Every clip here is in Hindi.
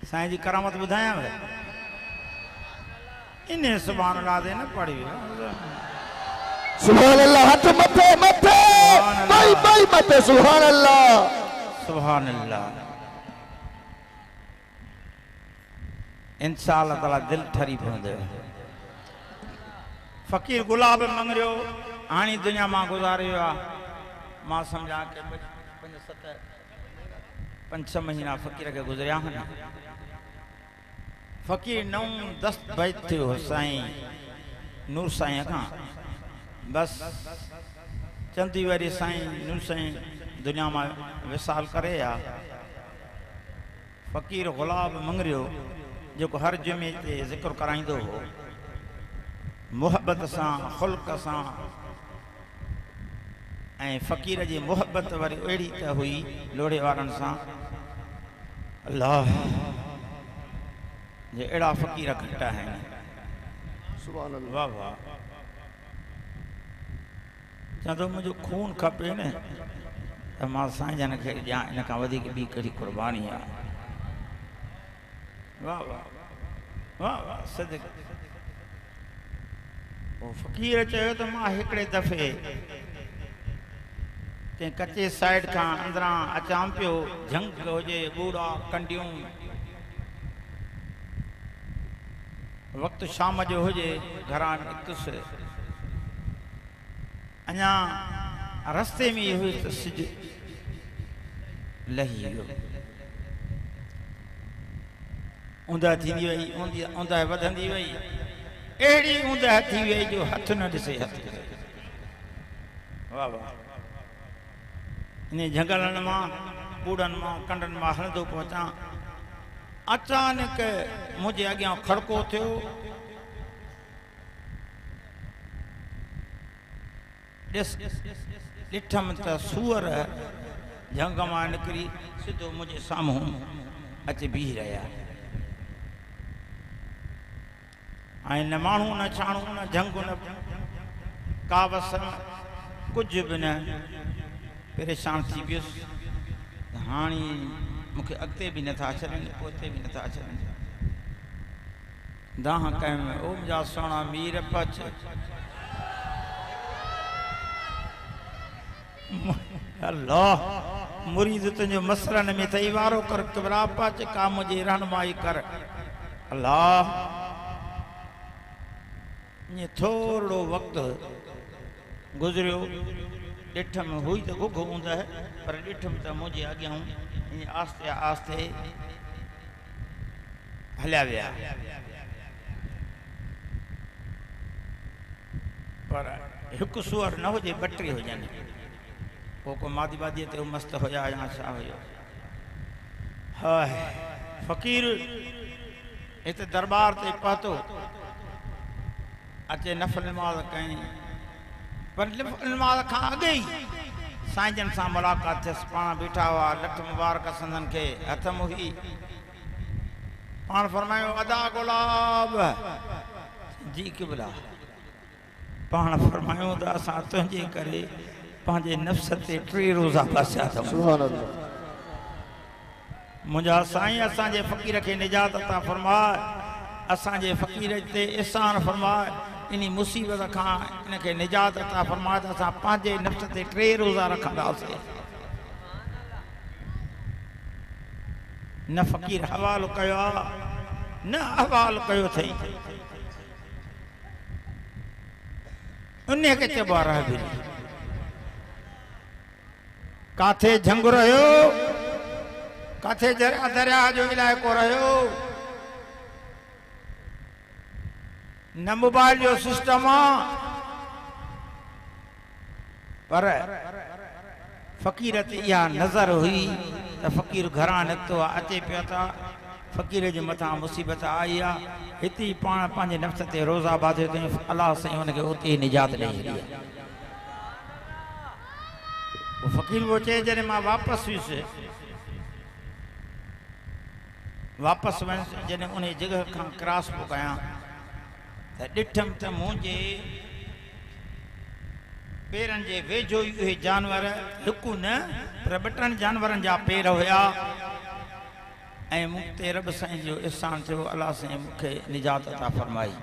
साईं जी करामत बुधाया इन्हें सुभान अल्लाह दे न पढ़ी सुभान अल्लाह हाथ मथे मथे भाई भाई मथे सुभान अल्लाह सुभान अल्लाह इंशाअल्लाह ताला दिल ठरी पवंदो फकीर गुलाब मंगरियो हाणी दुनिया मां गुजारियो आ मां समझा के 5-6 महीना फकीर के गुजरिया हन फकीर 9-10 बैत थियो साईं नूर साईं का बस चंदी वारी साईं नूर साईं दुनिया में विसाल करे या फकीर गुलाब मंगरियो जो हर जुमे ते जिक्र कराइंदो हो मोहब्बत सां खुल्क सां ऐं फकीर जी मोहब्बत वारी अड़ी त हुई लोड़े वारन सां अल्लाह जे एड़ा फकीर घटा है सुभान अल्लाह वाह वाह चंदो मुझे खून खपे न त मां साईं जन खे ॾियां इन खां वधीक ॿी कहिड़ी कुर्बानी आहे वाह वाह वाह वाह सदिक वो फकीर चयो त मां हिकिड़े दफ़े के कच्चे साइड का अंदरा अचां पियो झंग हुजे बूढ़ा कंडियूं वक्त शाम जो हुजे घरां निकतुसि अञा रस्ते में हुई त सिज लही वियो ऊंधा थींदी वई ऊंधा वधंदी वई अहिड़ी ऊंधा थी वई जो हथ न ॾिसे हथ वाह वाह इन जंगलनि मां बूढ़नि मां कंडनि मां हलंदो पहुचां अचानक मुझे अॻियां खड़को थियो ॾिठमि त सूअर झंग मां निकिरी सिधो मुंहिंजे साम्हूं अची बीह रहिया ऐं न माण्हू न छाणू न झंग न का वसर कुझु बि न परेशान थी वियुसि हाणे मूंखे अॻिते बि नथा अचनि पोइते बि नथा अचनि दाह कयमि ओ मुंहिंजा सुहिणा मीर पच अल्लाह मुरीद तुंहिंजो मसरन में थई वारो कर किबरा पच का मुंहिंजी रहनुमाई कर अल्लाह ये थोड़ो वक्त गुजरियो ॾिठमि हुई त गुग हूंदा पर ॾिठमि त मुंहिंजे अॻियां आस्ते आस्ते हलिया विया पर हिकु सुअर न हुजे 2-3 हुजनि पोइ को मादी बादीअ ते मस्त हुया या छा हुयो हाय फ़कीर हिते दरबार ते पहुतो अचे नफ़ल नमाज़ कई पर नफ़ल नमाज़ खां अॻु ई साईं जन सां मुलाक़ात थियसि पाण बीठा हुआ लठ मुबारक संदन खे हथ मुही पाण फरमायो अदा गुलाब जी क़िबला पाण फरमायो त असां तुंहिंजे करे पंहिंजे नफ़्स ते 3 रोज़ा बसिया अथऊं सुभान अल्लाह मुंहिंजा साईं असांजे फ़क़ीर खे निजात अता फरमाए असांजे फ़क़ीर ते इहसान फरमाए इन मुसीबत खां इनखे निजात अता फरमाए त असां पंहिंजे नफ़्स ते 3 रोज़ा रखंदासीं न फ़क़ीर हवालो कयो न हवालो कयो अथई उन खे चइबो आहे रहबरी काथे झंग रहियो काथे दरिया जो इलाइक़ो रहियो न मोबाइल जो सिस्टम आहे पर फ़क़ीर ते इहा नज़र हुई त फ़क़ीर घरां निकितो आहे अचे पियो था फ़क़ीर जे मथां मुसीबत आई आहे हिते पाण पंहिंजे नफ़्स ते रोज़ा बाधियो अथई अलाह साईं हुनखे उते ई निजात ॾेई छॾी आहे फ़क़ीर वो चए जॾहिं मां वापसि वियुसि वापसि वञ जॾहिं उन जॻह खां क्रॉस पियो कयां त ॾिठमि त मुंहिंजे पेरनि जे वेझो ई उहे जानवर हिकु न पर 2 जानवरनि जा पेर हुया ऐं मूं ते रब साईं जो एहसान थियो अल्लाह साईं मूंखे निजात अता फरमाई।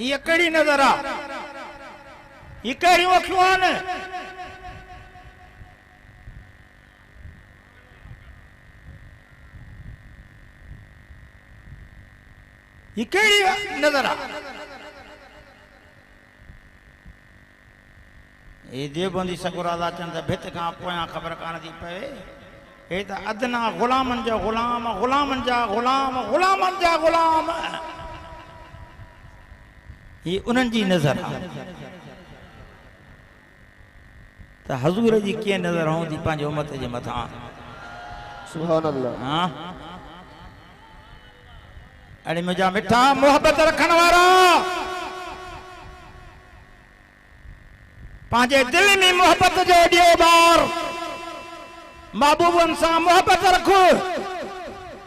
ये कड़ी नज़र आ, ये कड़ी अखियूं आहिनि। ये कड़ी नज़र आ। ये देवबंदी सगुरादा चंद भित खां पोयां ख़बर कान थी पए। हे त अदना ग़ुलामनि जा ग़ुलाम, ग़ुलामनि जा ग़ुलाम, ग़ुलामनि जा ग़ुलाम। ये उन्हनि जी नज़र आहे त हज़ूर जी कीअं नज़र हूंदी पंहिंजे उम्मत जे मथां। सुभान अल्लाह। हाँ अड़े मुंहिंजा मिठा मोहबत रखण वारा पंहिंजे दिल में मोहबत जो ॾियो ॿार महबूबनि सां मोहबत रखो।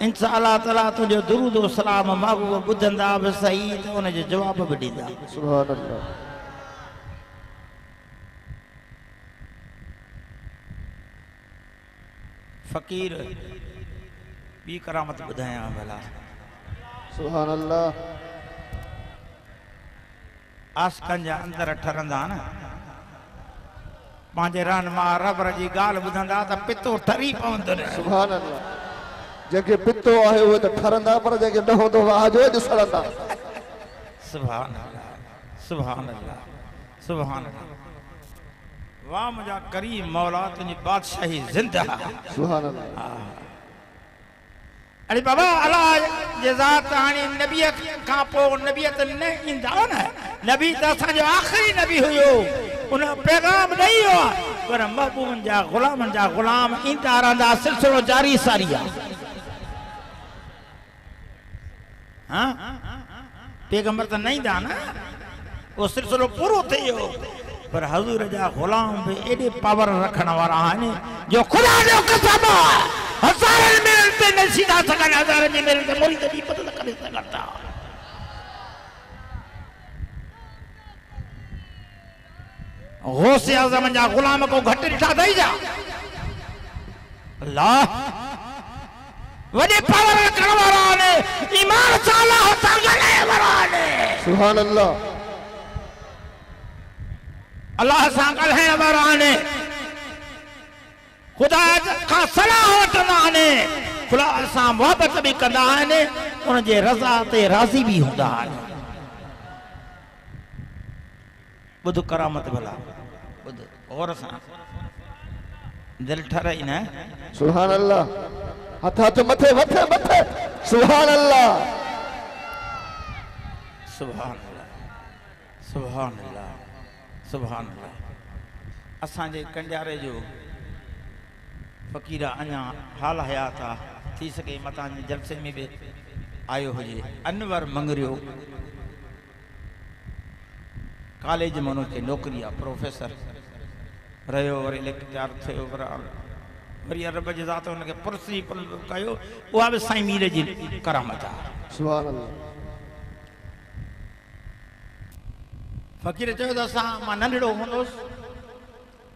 इंशा अल्लाह ताला तुंहिंजो दुरूद व सलाम महबूब ॿुधंदा बि सही त उनजो जवाब बि ॾींदा। सुभान अल्लाह। फ़कीर ॿी करामत ॿुधायां भला। सुभान अल्लाह। आशिक़नि जा अंदर ठरंदा न पंहिंजे रहनुमा रबर जी ॻाल्हि ॿुधंदा त पितो ठरी पवंदो न। सुभान अल्लाह। जेके पितो आहे उहे त ठरंदा पर जेके न हूंदो आजो ॾिसंदा। सुभान अल्लाह, सुभान अल्लाह, सुभान अल्लाह। वाह मुंहिंजा करीम मौला तुंहिंजी बादशाही ज़िंदा। सुभान अल्लाह। अरे बाबा अल्लाह जे ज़ात हाणे नबीअ खां पोइ नबीअत न ईंदा न। नबी त असांजो आख़िरी नबी हुयो, उन पैगाम ॾेई वियो आहे पर महबूबनि जा ग़ुलामनि जा ग़ुलाम ईंदा रहंदा। सिलसिलो जारी सारी आहे। हाँ पैगंबर त न ईंदा न, उहो सिलसिलो पूरो थी वियो पर हज़ूर जा ग़ुलाम बि एॾे पावर रखण वारा आहिनि जो ख़ुदा जो कसम हज़ारनि मेल ते न सीधा सघनि, हज़ारनि जी मेल ते मुरीद जी मदद करे सघनि था। गौसे आज़म जा ग़ुलाम को घटि ॾिठा अथई छा? अल्लाह वॾे पावर रखण वारा आहिनि, ईमान सां अल्लाह सां ॻाल्हाइण वारा आहिनि। सुभान अल्लाह। अल्लाह सां ॻाल्हाइण वारा आहिनि, ख़ुदा खां सलाह वठंदा आहिनि, ख़ुदा सां मुहबत बि कंदा आहिनि, उनजे रज़ा ते राज़ी बि हूंदा आहिनि। ॿुध करामत भला, ॿुध गौर सां, दिलि ठरई न। सुभान अल्लाह। हथ हथ मथे मथे मथे। सुभान अल्लाह। सुभान अल्लाह, सुभान अल्लाह, सुभान अल्लाह। असांजे कंडियारे जो फ़कीर अञा हाल हयात आहे, थी सघे मतां जे जलसे में बि आयो हुजे। अनवर मंगरियो कॉलेज में उनखे नौकरी आहे, प्रोफेसर रहियो, वरी लेक्चर थियो, वरी रब जे ज़ात उनखे प्रिंसिपल कयो। उहा बि साईं मीर जी करामत आहे। सुभान अल्लाह। फ़कीर चयो त असां मां नंढड़ो हूंदुसि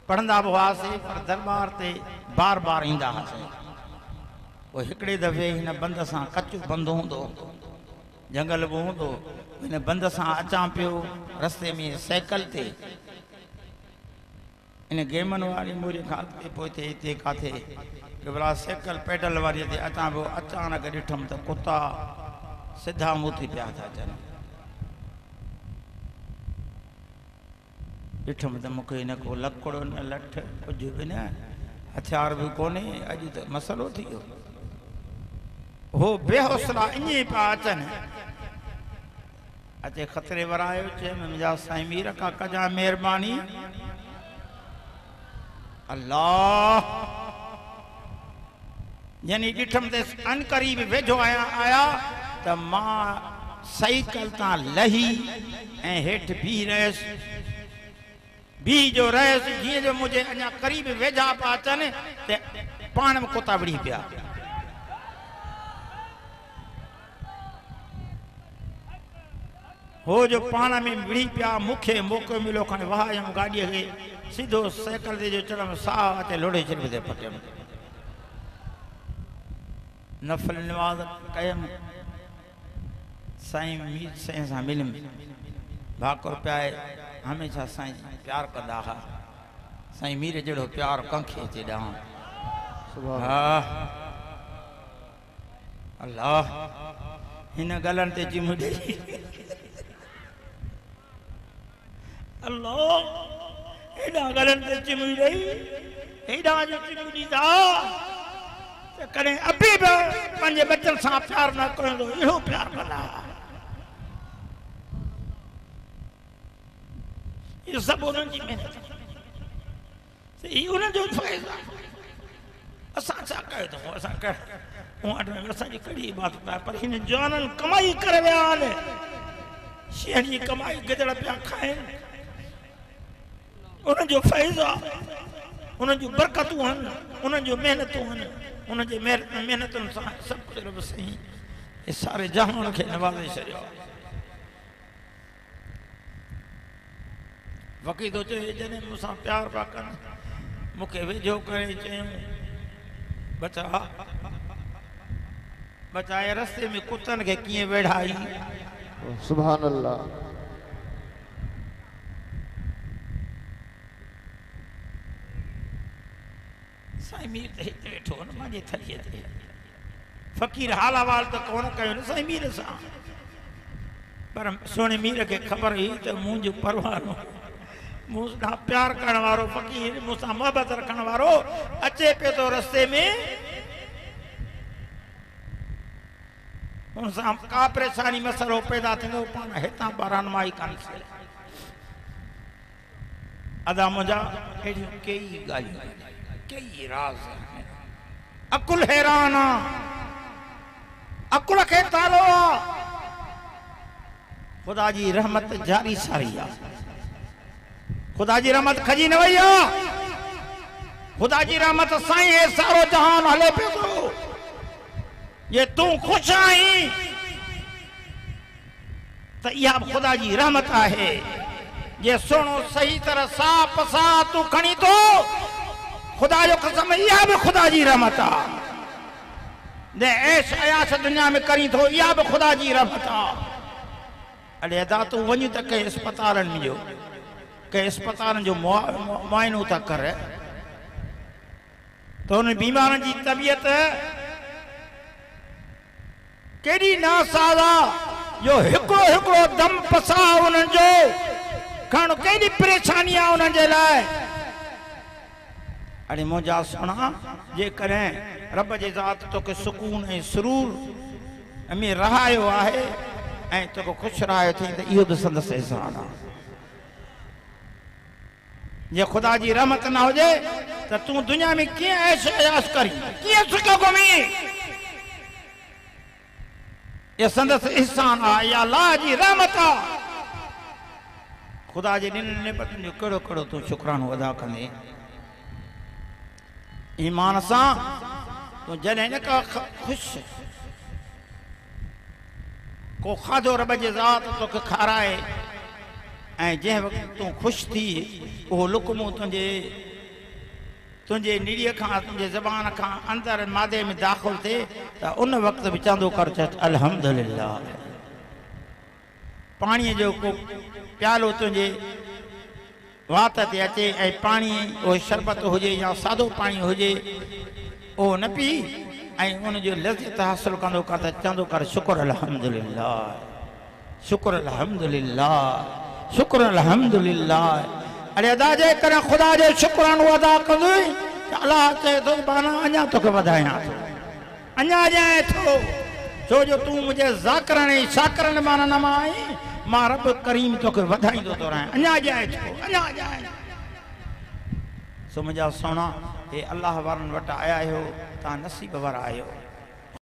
पढ़ंदा बि हुआसीं पर दरबार ते बार बार ईंदा हुआसीं। पोइ हिकिड़े दफ़े हिन बंद सां कचो बंद हूंदो, जंगल बि हूंदो, हिन बंद सां अचां पियो रस्ते में साइकिल ते, इन गेमनि वारी मुरी खां अॻिते पहुते हिते काथे भला साइकिल पैडल वारी ते अचां पियो। अचानक ॾिठुमि त कुता सिधा मूं ते पिया था अचनि। ॾिठुमि त मूंखे हिन को लकिड़ो न लठ कुझु बि न, हथियार बि कोन्हे। अॼु त मसइलो थी वियो। हो बेहौसला ईअं पिया अचनि। अचे ख़तरे वारा आयो, चयो मुंहिंजा साईं मीर खां कजां महिरबानी। अल्लाह यानी ॾिठुमि त अनकरीब वेझो आया त मां साइकिल तां लही ऐं हेठि बीह रहियसि। बीह जो रहियसि, जीअं जो मुंहिंजे अञा करीब वेझा पिया अचनि त पाण में कुता विड़ी पिया। हो जो पाण में विड़ी पिया, मूंखे मौक़ो मिलियो खणी वहायमि गाॾीअ खे, सीधो साइकिल ते जो चढ़म साह ते लोड़े छॾियो ते पटियमि। नफल नमाज कयम साईं मीर साईं सां मिलम भाकुर प्याए हमेशा साईं प्यार कंदा हा साईं मीर जहिड़ो प्यार कंखे अचे ॾांहुं हा अल्लाह हिन ॻाल्हियुनि ते चिमू ॾेई अल्लाह हेॾा ॻाल्हियुनि ते चिमू ॾेई हेॾा जो चिमू ॾींदा त कॾहिं अभी बि पंहिंजे बचनि सां प्यार न कंदो अहिड़ो प्यार कंदा ये सब उन्हनि जी महिनत ही उन्हनि जो फ़ैज़ आहे असां छा कयो अथऊं असां असांजी कहिड़ी इबादत आहे पर हिन जवाननि कमाई करे विया आहिनि शहर जी कमाई गिदड़ पिया खाइनि उन्हनि जो फ़ैज़ आहे उन्हनि जूं बरकतूं आहिनि उन्हनि जूं महिनतूं आहिनि उन्हनि जे महिनतुनि सां सभु कुझु रब साईं हे सारे जहान खे नवाज़े छॾियो वकील तो चए जॾहिं मूंसां प्यार पिया कनि मूंखे वेझो करे चयूं बचाए रस्ते में कुतनि खे कीअं वेढ़ाई सुभान अल्लाह साईं मीर त हिते वेठो न मुंहिंजे थलीअ ते फ़क़ीर हाल अहवाल त कोन कयो न साईं मीर सां पर सोने मीर खे ख़बर हुई त मुंहिंजो परवानो मूंसां प्यार करण वारो फ़क़ीर मूंसां मोहबत रखण वारो अचे पियो थो रस्ते में उन सां का परेशानी मसलो पैदा थींदो पाण हितां रहनुमाई कान थी अदा मुंहिंजा अहिड़ियूं कई ॻाल्हियूं कई राज़ अकुल हैरान आहे अकुल खे तालो आहे ख़ुदा जी रहमत जारी सारी आहे खुदा जी रहमत खजी न वही आहे खुदा जी रहमत साईं हे सारो जहान हले पियो थो ये तू खुश आहीं त इहा खुदा जी रहमत आहे ये सुनो सही तरह साफ़ साफ़ तू खणी थो खुदा जो कसम इहा बि खुदा जी रहमत आहे ने ऐश अयाश दुनिया में करी थो इहा बि खुदा जी रहमत आहे अड़े अदा तू वञ त कंहिं अस्पतालनि में जो के अस्पताल जो मुआयनो था कर तो उन बीमारनि जी तबीयत केड़ी नासाज़ा जो हिकिड़ो हिकिड़ो दम पसा उन्हनि जो खण केड़ी परेशानी आहे उन्हनि जे लाइ अड़े मुंहिंजा सुणा जेकॾहिं रब जे ज़ात तोखे सुकून ऐं सुरूर में रहायो आहे ऐं तोखे ख़ुशि रहायो थी त इहो बि संदसि एहसान आहे जे खुदा जी रहमत न हो जाए तो तू दुनिया में किए ऐश अयाश करी किए सुख घुमी ये संदस एहसान आ या अल्लाह जी रहमत आ खुदा जी निबतन जो कड़ो कड़ो तू शुक्रानो अदा कंदे ईमान सा तू जने न का खुश को खादो रब जे ज़ात तो के खाराए ऐं जंहिं वक़्तु तूं ख़ुशि थी उहो लुकमो तुंहिंजे निड़ीअ खां तुंहिंजे ज़बान खां अंदरि मादे में दाख़िल थिए त उन वक़्तु बि चवंदो कर अल्हम्दुलिल्लाह पाणीअ जो को प्यालो तुंहिंजे वात ते अचे ऐं पाणी उहो शरबत हुजे या सादो पाणी हुजे उहो न पी ऐं उनजो लज़त हासिलु कंदो कर त चवंदो कर शुक्र अल्हम्दुलिल्लाह शुक्र अल्हम्दुलिल्लाह शुक्र अल्हम्दुलिल्लाह अरे अदा जे कर खुदा जो शुक्रानो अदा कंदो अल्लाह चए थो बाना अञा तोखे वधायां थो अञा जाए थो छो जो तूं मुंहिंजे ज़ाकिरनि ऐं शाकिरनि मां न मां आई मां रब करीम तोखे वधाईंदो थो रहां अञा जाए थो अञा जाए सो मुंहिंजा सोना हे अल्लाह वारनि वटि आया आहियो तव्हां नसीब वारा आहियो